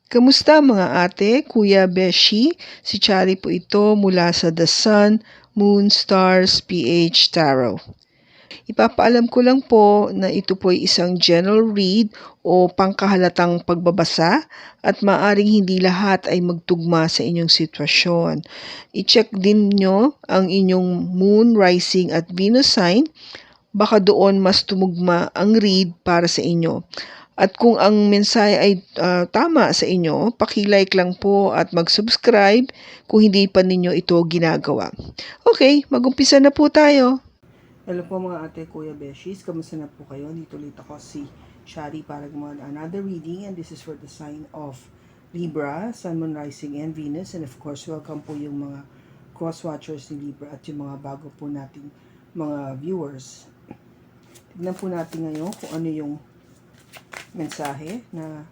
Kamusta mga ate, kuya, beshi? Si Chari po ito mula sa The Sun, Moon, Stars, PH Tarot. Ipapaalam ko lang po na ito po ay isang general read o pangkahalatang pagbabasa at maaring hindi lahat ay magtugma sa inyong sitwasyon. I-check din nyo ang inyong Moon, Rising at Venus sign. Baka doon mas tumugma ang read para sa inyo. At kung ang mensahe ay tama sa inyo, paki-like lang po at mag-subscribe kung hindi pa ninyo ito ginagawa. Okay, mag-umpisa na po tayo. Hello po mga ate, kuya, beshies. Kamusta na po kayo? Dito ulit ako si Shari para gumawa another reading, and this is for the sign of Libra, Sun, Moon, Rising, and Venus. And of course, welcome po yung mga cross-watchers ni Libra at yung mga bago po nating mga viewers. Tignan po natin ngayon kung ano yung mensahe na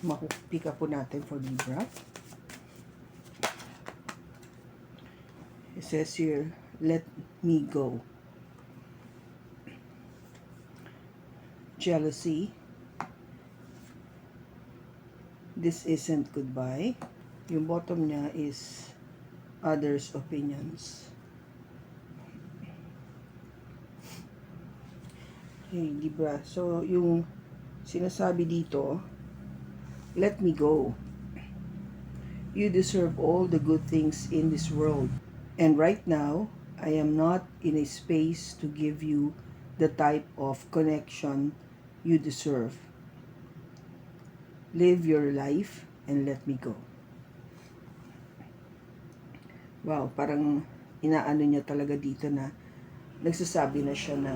makupika po natin for Libra. It says here, let me go. Jealousy. This isn't goodbye. Yung bottom niya is others' opinions. Okay, Libra. So, yung sinasabi dito, let me go. You deserve all the good things in this world. And right now, I am not in a space to give you the type of connection you deserve. Live your life and let me go. Wow, parang inaano niya talaga dito na nagsasabi na siya na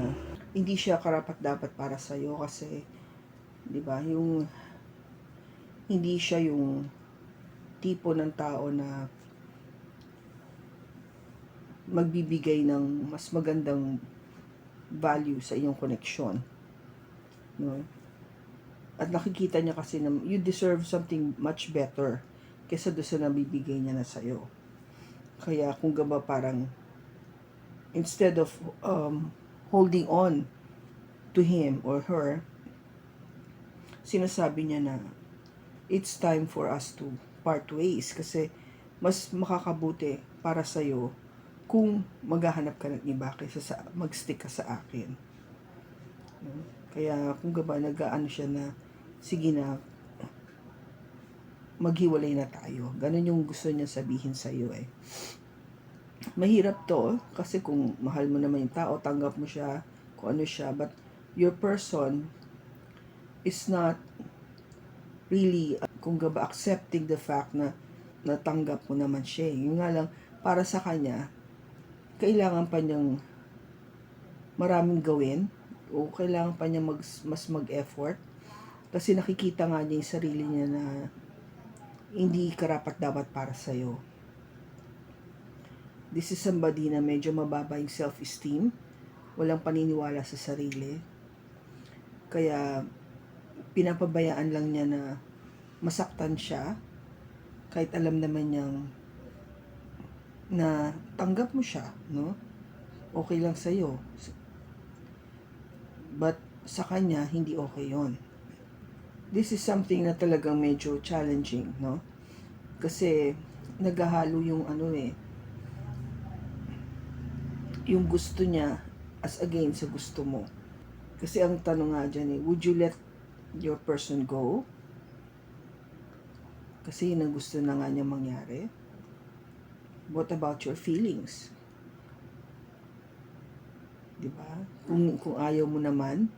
hindi siya karapat-dapat para sa iyo kasi 'di ba, yung hindi siya yung tipo ng tao na magbibigay ng mas magandang value sa iyong connection, no? At nakikita niya kasi na you deserve something much better kaysa doon sa nabibigay niya na sa iyo. Kaya kung gaba parang instead of holding on to him or her, sinasabi niya na it's time for us to part ways kasi mas makakabuti para sa'yo kung maghahanap ka ng iba kaysa sa mag-stick ka sa akin. Kaya kung gaba nag-aano siya na sige na maghiwalay na tayo. Ganun yung gusto niya sabihin sa iyo eh. Mahirap to kasi kung mahal mo naman yung tao, tanggap mo siya kung ano siya, but your person is not really kung gaba accepting the fact na natanggap mo naman siya. Yung nga lang, para sa kanya, kailangan pa niyang maraming gawin o kailangan pa niya mas mag-effort kasi nakikita nga niya yung sarili niya na hindi karapat dapat para sa'yo. This is somebody na medyo mababa yung self-esteem, walang paniniwala sa sarili, kaya pinapabayaan lang niya na masaktan siya kahit alam naman niyang na tanggap mo siya, no? Okay lang sa'yo. But sa kanya, hindi okay yon. This is something na talagang medyo challenging, no? Kasi naghahalo yung ano eh, yung gusto niya as against sa gusto mo. Kasi ang tanong nga dyan eh, would you let your person go? Kasi yun ang gusto na nga niya mangyari. What about your feelings? Diba? Kung ayaw mo naman,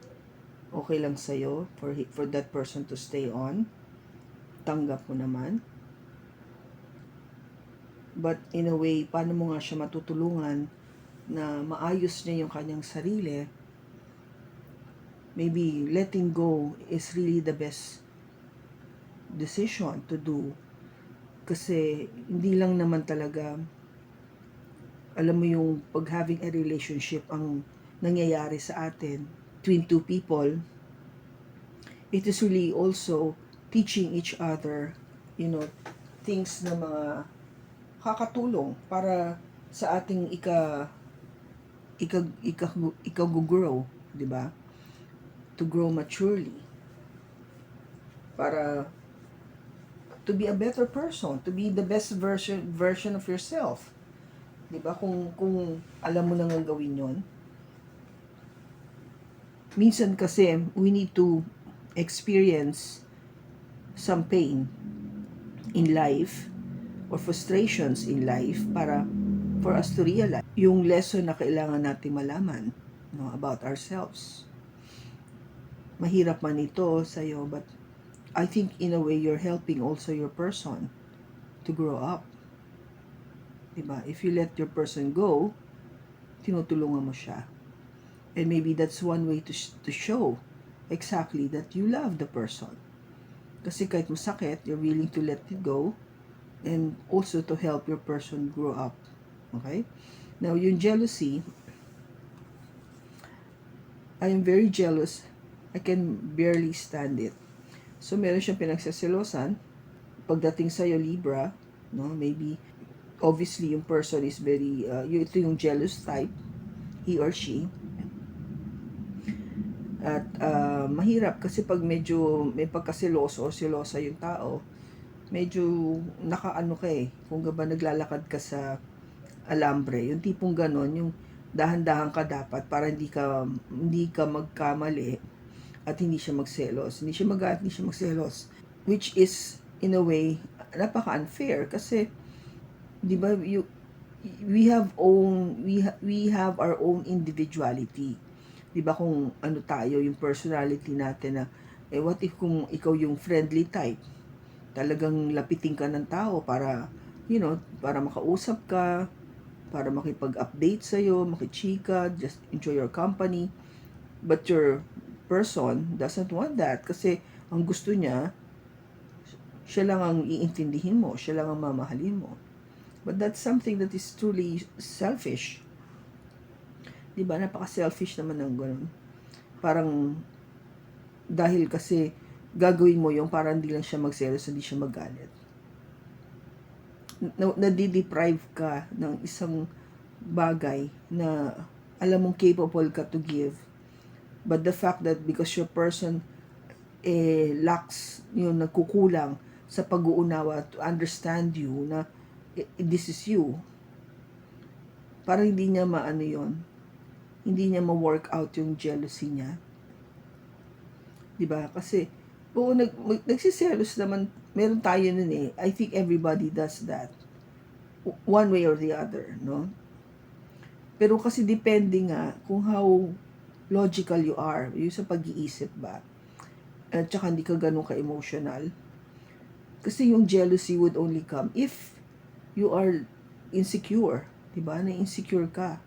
okay lang sa'yo for that person to stay on. Tanggap mo naman. But in a way, paano mo nga siya matutulungan na maayos niya yung kanyang sarili? Maybe letting go is really the best decision to do. Kasi hindi lang naman talaga, alam mo yung pag having a relationship ang nangyayari sa atin between two people, it is really also teaching each other, you know, things na mga kakatulong para sa ating ika-grow, di ba? To grow maturely. Para to be a better person, to be the best version of yourself. 'Di ba? Kung alam mo na nga gawin 'yon. Minsan kasi we need to experience some pain in life or frustrations in life para for us to realize yung lesson na kailangan nating malaman, no, about ourselves. Mahirap man ito sa'yo, but I think in a way you're helping also your person to grow up. Diba? If you let your person go, tinutulungan mo siya. And maybe that's one way to show exactly that you love the person. Kasi kahit masakit, you're willing to let it go and also to help your person grow up. Okay? Now, yung jealousy, I am very jealous. I can barely stand it. So, meron siyang pinagsaselosan. Pagdating sa'yo, Libra, no? Maybe, obviously, yung person is very, ito yung jealous type, he or she. At mahirap kasi pag medyo may pagkaseloso o selosa yung tao, medyo nakaano ka kung ba naglalakad ka sa alambre, yung tipong ganon, yung dahan-dahan ka dapat para hindi ka magkamali at hindi siya magselos. Hindi siya magalit, hindi siya magselos. Which is, in a way, napaka-unfair kasi, di ba, we have our own individuality. Di ba kung ano tayo, yung personality natin na, what if kung ikaw yung friendly type, talagang lapitin ka ng tao para, para makausap ka, para makipag-update sa'yo, makichika, just enjoy your company. But your person doesn't want that kasi ang gusto niya, siya lang ang iintindihin mo, siya lang ang mamahalin mo. But that's something that is truly selfish. Diba? Napaka-selfish naman ng ganun. Parang, dahil kasi gagawin mo yung para hindi lang siya magselos, hindi siya magalit. Nadideprive ka ng isang bagay na alam mong capable ka to give. But the fact that because your person lacks, nagkukulang sa pag-uunawa to understand you na this is you, parang hindi niya maano yon, hindi niya ma-work out yung jealousy niya. Diba? Kasi, nagsiselos naman, meron tayo nun I think everybody does that. One way or the other, no? Pero kasi depende nga kung how logical you are, yung sa pag-iisip ba. At saka hindi ka ganun ka-emotional. Kasi yung jealousy would only come if you are insecure, diba? Na insecure ka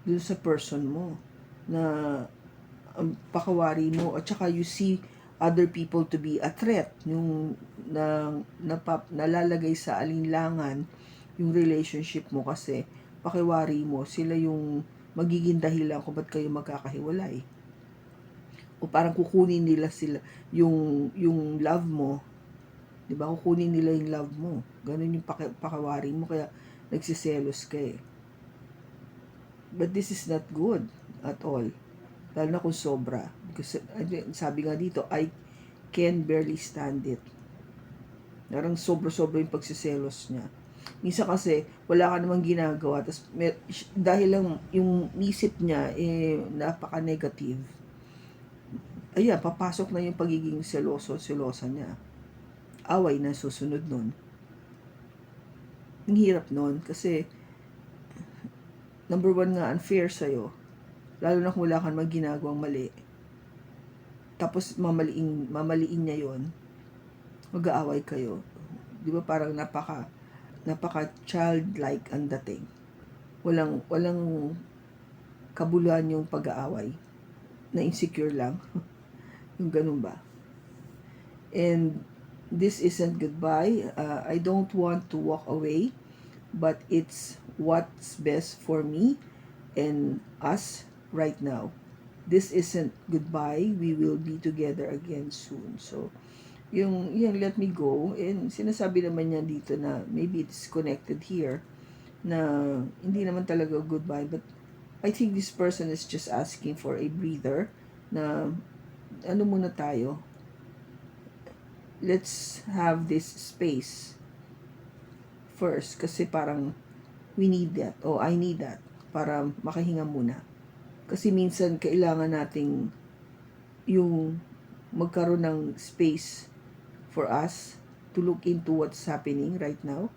dun sa person mo, na pakawari mo, at saka you see other people to be a threat, yung nalalagay sa alinlangan yung relationship mo kasi pakiwari mo, sila yung magiging dahilan kung ba't kayo magkakahiwalay. O parang kukunin nila sila yung love mo. 'Di ba? Kukunin nila yung love mo. Ganun yung pakiwari mo, kaya nagsiselos ka But this is not good at all. Lalo na kung sobra. Because sabi nga dito, I can barely stand it. Narang sobra-sobra yung pagsiselos niya. Minsan kasi, wala ka namang ginagawa. Tas, dahil lang yung isip niya, napaka-negative. Ayan, papasok na yung pagiging selosa niya. Away na susunod nun. Ang hirap nun kasi, number one nga, unfair sa'yo. Lalo na kung wala kang ginagawang mali. Tapos, mamaliin niya yon, mag-aaway kayo. Di ba parang napaka childlike ang dating. Walang kabuluhan yung pag-aaway. Na insecure lang. Yung ganun ba? And this isn't goodbye. I don't want to walk away, but it's what's best for me and us right now. This isn't goodbye. We will be together again soon. So, yung let me go, and sinasabi naman niya dito na maybe it's connected here na hindi naman talaga goodbye, but I think this person is just asking for a breather na ano muna tayo, let's have this space first kasi parang we need that o I need that para makahinga muna. Kasi minsan kailangan nating yung magkaroon ng space for us to look into what's happening right now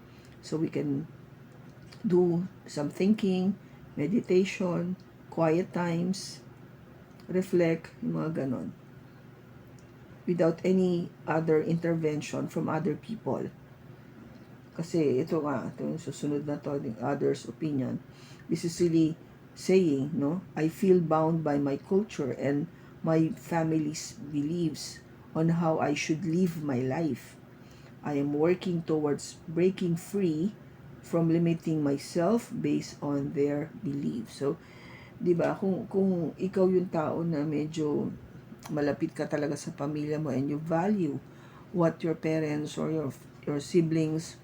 so we can do some thinking, meditation, quiet times, reflect, yung mga ganon. Without any other intervention from other people. Kasi ito yung susunod na to, yung others' opinion. This is really saying, no, I feel bound by my culture and my family's beliefs on how I should live my life. I am working towards breaking free from limiting myself based on their beliefs. So, 'di ba, kung ikaw yung tao na medyo malapit ka talaga sa pamilya mo and you value what your parents or your siblings,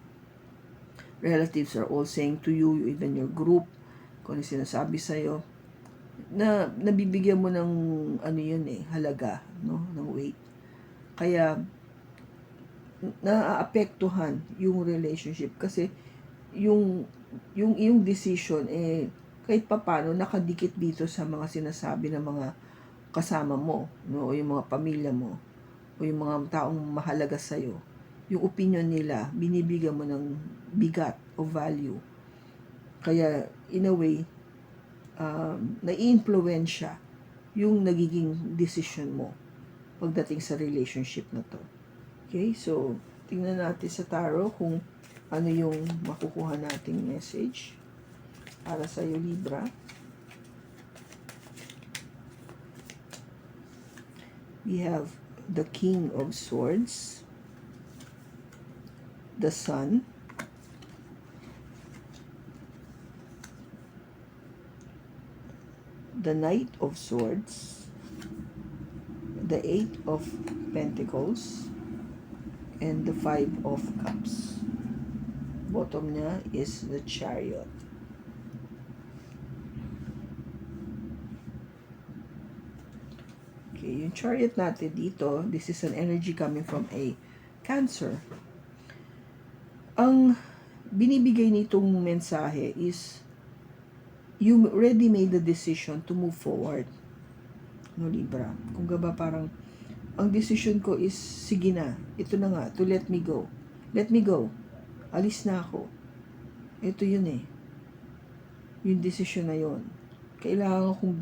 relatives are all saying to you, even your group, kung ano sinasabi sa'yo, na nabibigyan mo ng halaga, no, ng weight. Kaya naaapektuhan yung relationship kasi yung decision kahit papano nakadikit dito sa mga sinasabi ng mga kasama mo, no, o yung mga pamilya mo o yung mga taong mahalaga sa iyo. Yung opinion nila binibigyan mo ng bigat o value. Kaya in a way nai-influensya yung nagiging decision mo pagdating sa relationship na to. Okay, so tingnan natin sa tarot kung ano yung makukuha nating message para sa iyo, Libra. We have the King of Swords, the Sun, the Knight of Swords, the Eight of Pentacles, and the Five of Cups. Bottom niya is the Chariot. Okay, yung Chariot natin dito, this is an energy coming from a Cancer. Ang binibigay nitong mensahe is you already made the decision to move forward. No, Libra. Kung ba parang ang decision ko is sige na, ito na nga, to let me go. Let me go. Alis na ako. Ito yun yung decision na yun. Kailangan kong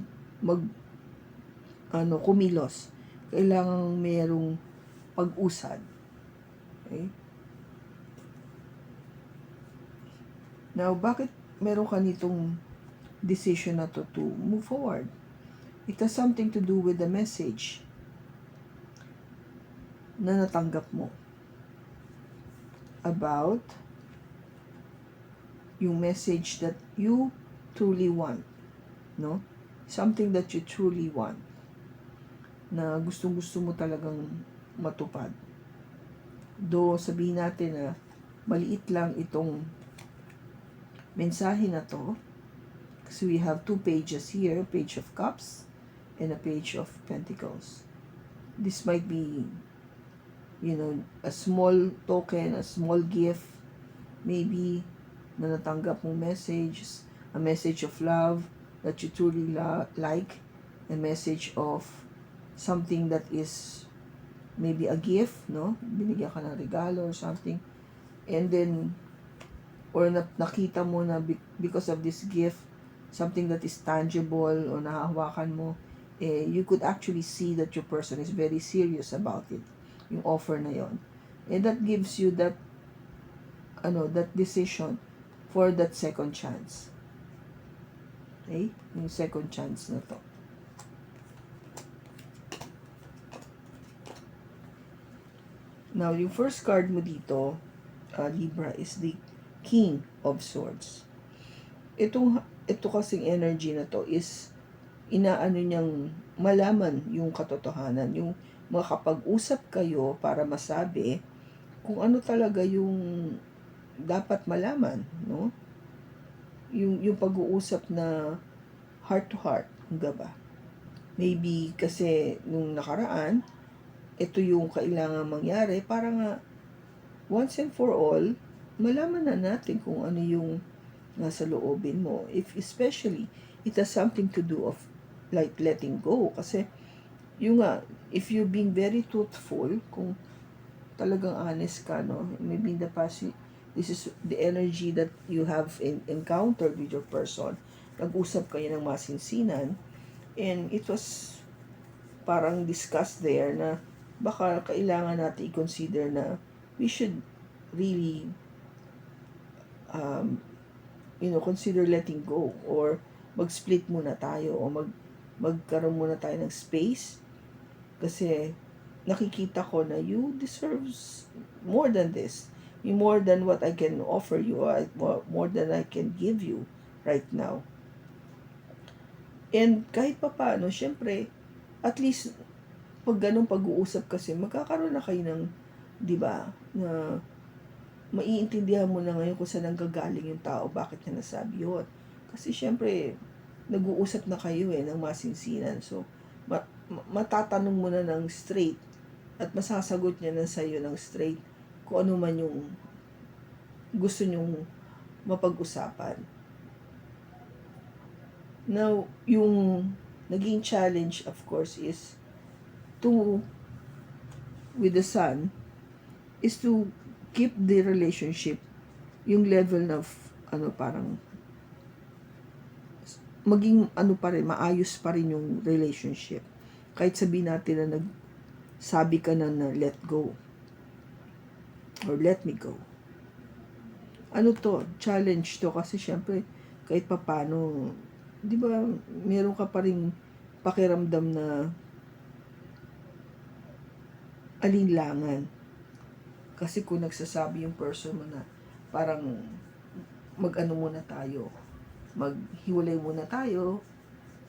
kumilos. Kailangan mayroong pag-usad. Okay? Now, bakit meron ka nitong decision na to move forward? It has something to do with the message na natanggap mo about yung message that you truly want, no? Something that you truly want na gustong-gusto mo talagang matupad. Do sabihin natin na maliit lang itong mensahe na to kasi we have two pages here, page of cups and a page of pentacles. This might be a small token, a small gift, maybe na natanggap mong message, a message of love that you truly like, a message of something that is maybe a gift, no? Binigyan ka ng regalo or something, and then or nakita mo na because of this gift, something that is tangible o nahahawakan mo, you could actually see that your person is very serious about it, yung offer na yon, and that gives you that that decision for that second chance. Okay, yung second chance na to. Now yung first card mo dito, Libra, is the King of Swords. Ito kasing energy na to is inaano niyang malaman yung katotohanan, yung makapag-usap kayo para masabi kung ano talaga yung dapat malaman, no? Yung pag-uusap na heart to heart, hangga ba? Maybe kasi nung nakaraan, ito yung kailangan mangyari para nga once and for all, malaman na natin kung ano yung nasa loobin mo. If especially, it has something to do of like letting go. Kasi, yung nga, if you're being very truthful, kung talagang honest ka, no, maybe in the past, this is the energy that you have encountered with your person. Nag-usap kayo ng masinsinan, and it was parang discussed there na baka kailangan natin i-consider na we should really consider letting go, or mag-split muna tayo, o magkaroon muna tayo ng space, kasi nakikita ko na you deserves more than this, more than what I can offer you, more than I can give you right now. And kahit pa paano, syempre, at least pag ganun pag-uusap kasi, magkakaroon na kayo ng, di ba, na maiintindihan mo na ngayon kung saan nanggagaling yung tao, bakit niya nasabi yun. Kasi syempre, nag-uusap na kayo ng masinsinan. So, matatanong mo na ng straight, at masasagot niya na sa'yo ng straight kung ano man yung gusto nyong mapag-usapan. Now, yung naging challenge, of course, is with the son, is to keep the relationship, yung level of, parang, maging, pa rin, maayos pa rin yung relationship. Kahit sabihin natin na nagsabi ka na let go, or let me go. Challenge to, kasi syempre, kahit papano, di ba, meron ka pa rin pakiramdam na alinlangan. Kasi kung nagsasabi yung person mo na parang mag-ano muna tayo, maghiwalay muna tayo,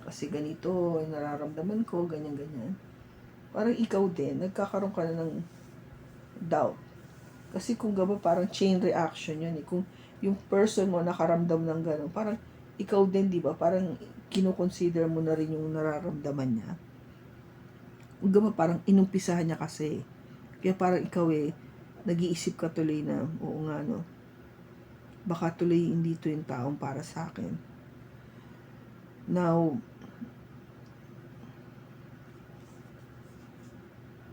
kasi ganito nararamdaman ko, ganyan. Parang ikaw din, nagkakaroon ka na ng doubt. Kasi kung gaba parang chain reaction yun. Kung yung person mo nakaramdam ng gano'n, parang ikaw din, di ba? Parang kinoconsider mo na rin yung nararamdaman niya. Kung gaba parang inumpisahan niya kasi. Kaya parang ikaw nag-iisip ka tuloy na, oo nga no, baka tuloy hindi to yung taong para sa akin. Now,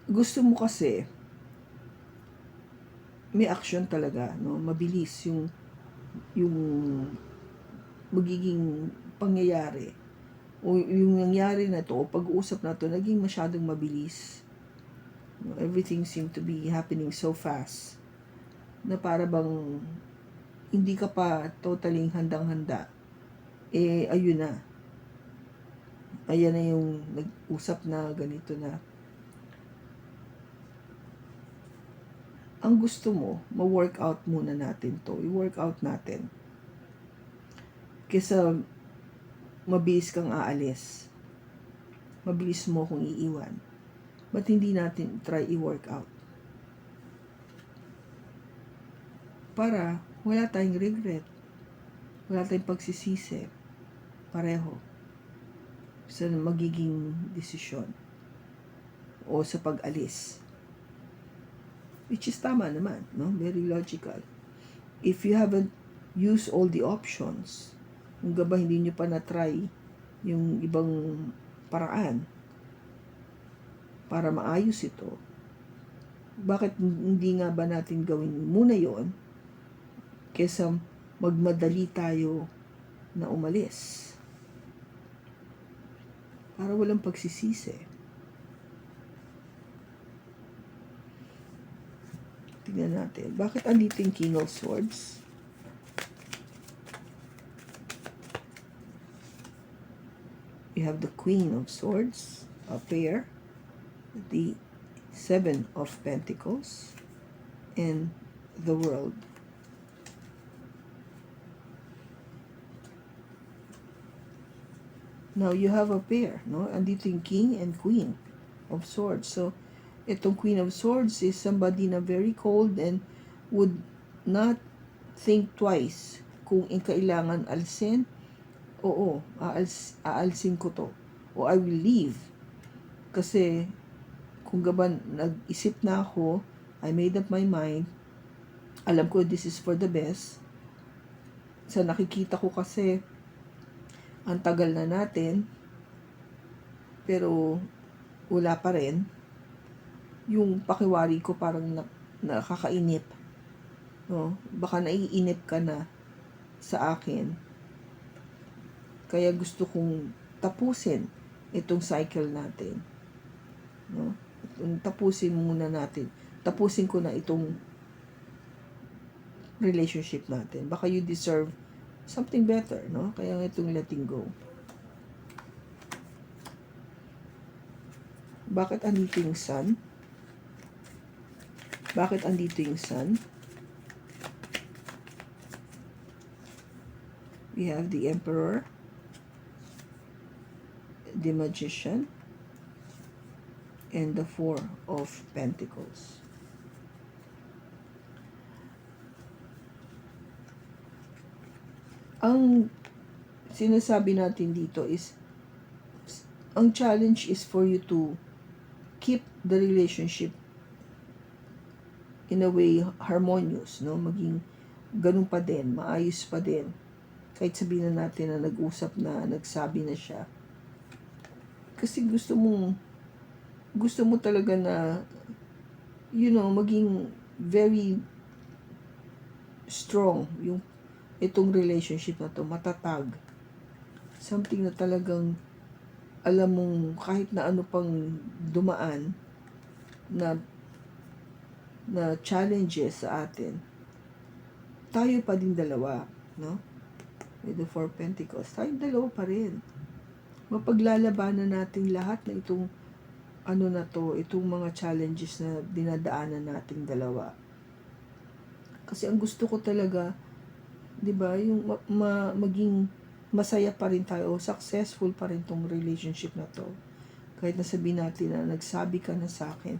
gusto mo kasi, may action talaga, no? Mabilis yung magiging pangyayari. O yung nangyari na to, o pag-uusap na to, naging masyadong mabilis. Everything seemed to be happening so fast na para bang hindi ka pa totally handang-handa. Ayun na. Ayan na yung nag-usap na ganito na. Ang gusto mo, ma-work out muna natin to. I-work out natin. Kesa mabilis kang aalis. Mabilis mo kung iiwan. Ba't hindi natin try i-work out? Para wala tayong regret. Wala tayong pagsisisi. Pareho. Sa magiging desisyon. O sa pag-alis. Which is tama naman, no? Very logical. If you haven't used all the options, kung gaba hindi nyo pa na-try yung ibang paraan para maayos ito, bakit hindi nga ba natin gawin muna yon kesa magmadali tayo na umalis? Para walang pagsisisi. Tignan natin. Bakit andito yung King of Swords? You have the Queen of Swords, a pair, the Seven of Pentacles, and the World. Now, you have a pair, no? Andito yung King and Queen of Swords. So, itong Queen of Swords is somebody na very cold and would not think twice kung kailangan alsin. Aalsin ko to. O I will leave. Kasi kung gaban nag-isip na ako, I made up my mind, alam ko this is for the best. Sa nakikita ko kasi, ang tagal na natin, pero wala pa rin. Yung pakiwari ko parang nakakainip. No? Baka naiinip ka na sa akin. Kaya gusto kong tapusin itong cycle natin. No? Tapusin muna natin. Tapusin ko na itong relationship natin. Baka you deserve something better, no? Kaya nga itong letting go. Bakit andito yung sun? Bakit andito yung sun? We have the Emperor, the Magician, and the Four of Pentacles. Ang sinasabi natin dito is, ang challenge is for you to keep the relationship in a way harmonious, no? Maging ganun pa din, maayos pa din. Kahit sabihin na natin na nag-usap na, nagsabi na siya. Kasi gusto mo talaga na, maging very strong itong relationship na to, matatag. Something na talagang alam mong kahit na ano pang dumaan na challenges sa atin, tayo pa din dalawa, no? With the Four Pentacles, tayo dalawa pa rin. Mapaglalabanan natin lahat na itong itong mga challenges na dinadaanan nating dalawa. Kasi ang gusto ko talaga, 'di ba, yung maging masaya pa rin tayo, successful pa rin tong relationship na to. Kahit nasabihin natin na nagsabi ka na sa akin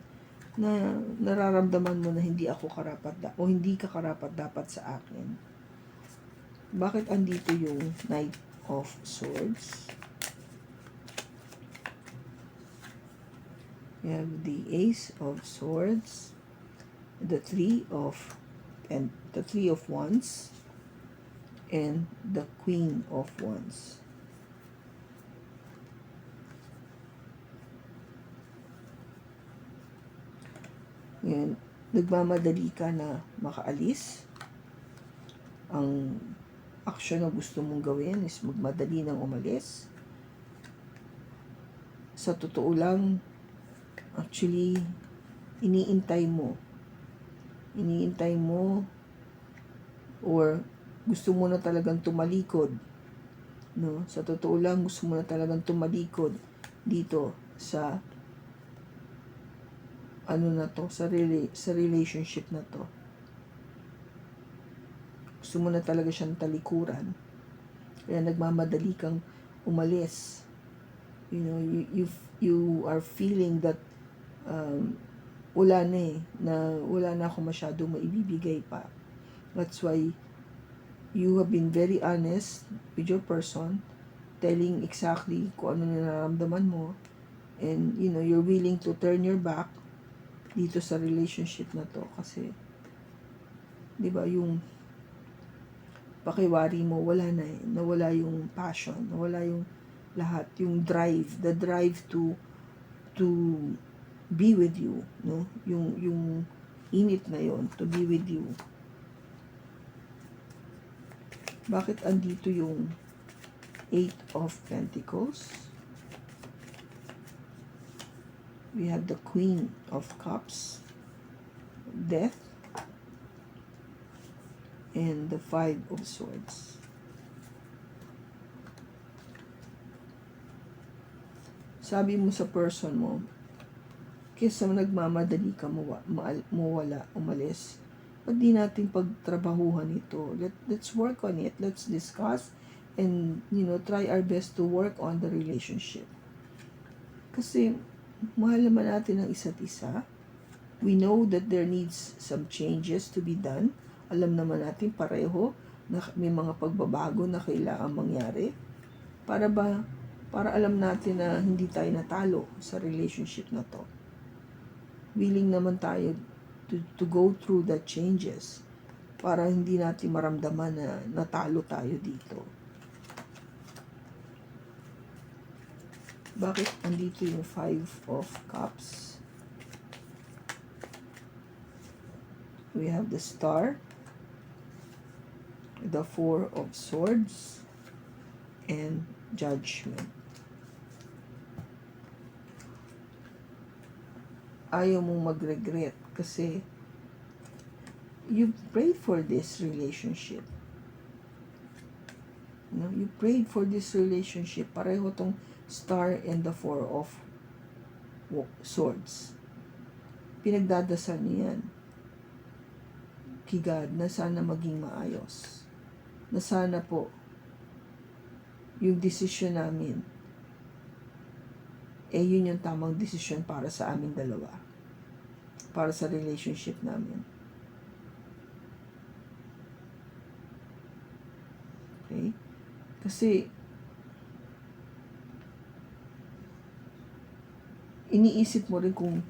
na nararamdaman mo na hindi ako o hindi ka karapat dapat sa akin. Bakit andito yung Knight of Swords? We have the Ace of Swords, the Three of Wands, and the Queen of Wands. Ngayon, nagmamadali ka na makaalis. Ang action na gusto mong gawin is magmadali ng umalis. Sa totoo lang, actually, iniintay mo or gusto mo na talagang tumalikod, no? Sa totoo lang, gusto mo na talagang tumalikod dito sa sa relationship na to. Gusto mo na talaga siyang talikuran. Kaya nagmamadali kang umalis. You are feeling that wala na ako masyadong maibibigay pa. That's why you have been very honest with your person, telling exactly kung ano nararamdaman mo, and you're willing to turn your back dito sa relationship na to kasi 'di ba yung pakiwari mo nawala yung passion, nawala yung lahat, yung the drive to be with you, no? Yung init na yon to be with you. Bakit andito yung Eight of Pentacles? We have the Queen of Cups, Death, and the Five of Swords. Sabi mo sa person mo, kesa nagmamadali ka umalis, ba't di natin pagtrabahuhan ito? Let's work on it. Let's discuss and, try our best to work on the relationship. Kasi, mahal naman natin ang isa't isa. We know that there needs some changes to be done. Alam naman natin pareho na may mga pagbabago na kailangan mangyari. Para alam natin na hindi tayo natalo sa relationship na to. willing naman tayo to go through the changes para hindi natin maramdaman na natalo tayo dito. Bakit andito yung 5 of Cups? We have the Star, the 4 of Swords, and Judgment. Ayaw mong mag-regret kasi you prayed for this relationship. No, you prayed for this relationship. Pareho tong Star and the 4 of Swords. Pinagdadasal niyo yan kay God na sana maging maayos. Na sana po yung desisyon namin yun yung tamang desisyon para sa aming dalawa. Para sa relationship namin. Okay? Kasi iniisip mo rin kung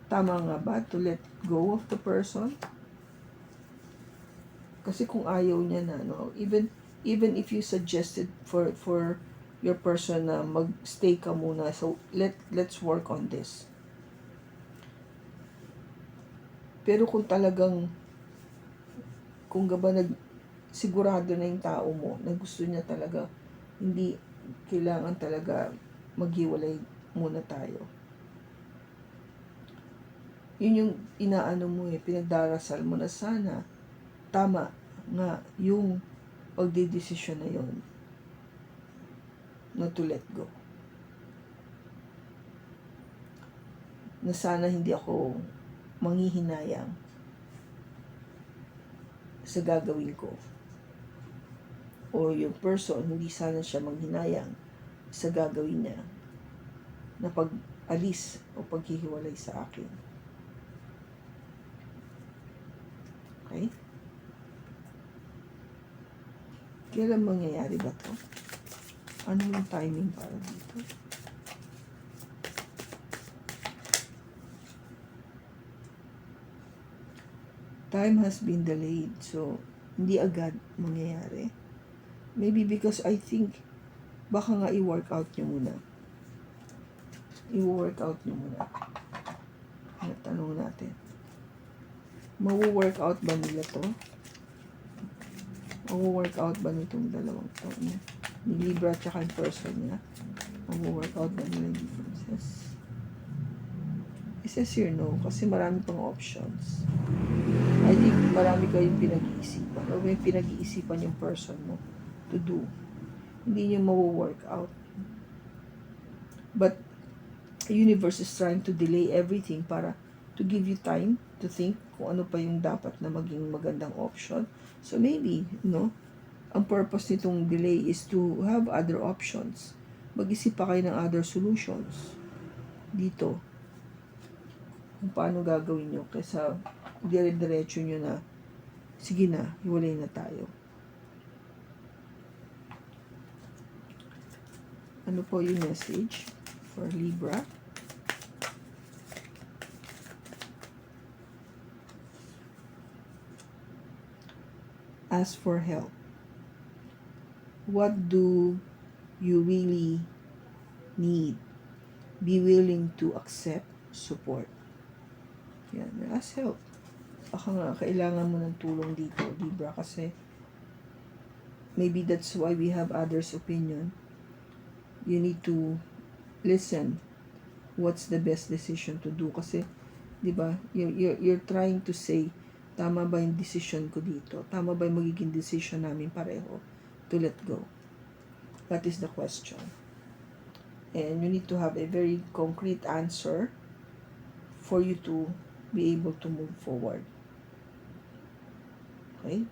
tama nga ba to let go of the person. Kasi kung ayaw niya na, no, even if you suggested for your person na mag-stay ka muna, so let's work on this. Pero kung talagang sigurado na yung tao mo na gusto niya talaga, hindi kailangan talaga maghiwalay muna tayo. Yun yung inaano mo pinagdarasal mo na sana tama nga yung pagdidesisyon na yun na to let go. Na sana hindi ako manghihinayang sa gagawin ko. O yung person, hindi sana siya manghinayang sa gagawin niya na pag-alis o paghihiwalay sa akin. Okay? Kailan mangyayari ba to? Ano yung timing para dito? Time has been delayed, so hindi agad mangyayari. Maybe because I think baka nga i-work out nyo muna. I-work out nyo muna. Tanong natin. Mawo-work out ba nila to? Mawo-work out ba nitong dalawang to niya? Ni Libra at saka yung person niya? Mawo-work out ba nila yung differences? It says here no, kasi marami pang options. I think marami kayong pinag-iisipan o may pinag-iisipan yung person mo to do. Hindi niyo mawo-work out. But the universe is trying to delay everything para to give you time to think kung ano pa yung dapat na maging magandang option. So maybe, ang purpose nitong delay is to have other options. Mag-isip pa kayo ng other solutions dito. Kung paano gagawin nyo kaysa dire-diretso nyo na sige na, hiwalay na tayo. Ano po yung message for Libra? Ask for help. What do you really need? Be willing to accept support. Yan, ask help. Baka nga, kailangan mo ng tulong dito, Libra, kasi maybe that's why we have others' opinion. You need to listen. What's the best decision to do? Kasi, di ba, you're trying to say, tama ba yung decision ko dito? Tama ba yung magiging decision namin pareho to let go? That is the question. And you need to have a very concrete answer for you to be able to move forward. Okay?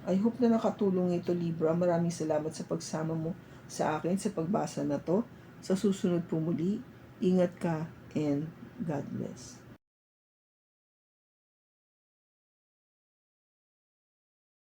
I hope na nakatulong ito, Libra. Maraming salamat sa pagsama mo sa akin sa pagbasa na to. Sa susunod po muli, ingat ka and God bless.